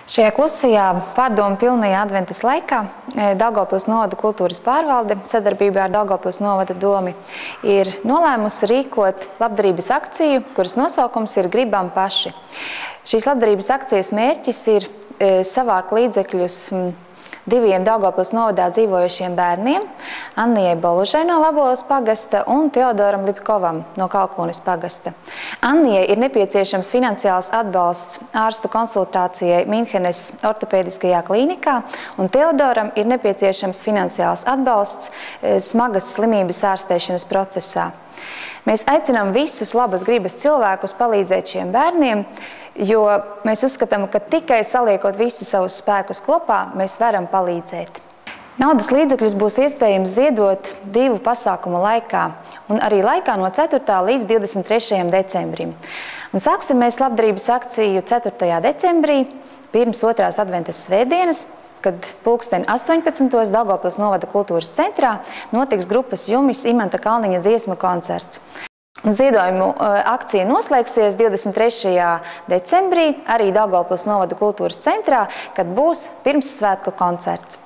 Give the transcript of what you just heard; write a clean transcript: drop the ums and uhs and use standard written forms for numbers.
Šajā klusajā, pārdomu pilnajā adventas laikā Daugavpils novada kultūras pārvalde sadarbībā ar Daugavpils novada domi ir nolēmusi rīkot labdarības akciju, kuras nosaukums ir Gribam paši. Šīs labdarības akcijas mērķis ir savākt līdzekļus diviem Daugavpils novadā dzīvojušiem bērniem, Annijai Bolužai no Labolas pagasta un Teodoram Lipkovam no Kalkūnes pagasta. Annijai ir nepieciešams finansiāls atbalsts ārstu konsultācijai Minhenes ortopēdiskajā klīnikā, un Teodoram ir nepieciešams finansiāls atbalsts smagas slimības ārstēšanas procesā. Mēs aicinām visus labas gribas cilvēkus palīdzēt šiem bērniem, jo mēs uzskatām, ka tikai saliekot visus savus spēkus kopā, mēs varam palīdzēt. Naudas līdzekļus būs iespējams ziedot 2 pasākumu laikā, un arī laikā no 4. līdz 23. decembrim. Un sāksim mēs labdarības akciju 4. decembrī, pirms 2. adventas svētdienas, kad pulksten 18. Daugavpils novada kultūras centrā notiks grupas Jumis Imanta Kalniņa dziesmu koncerts. Ziedojumu akcija noslēgsies 23. decembrī arī Daugavpils novada kultūras centrā, kad būs pirmssvētku koncerts.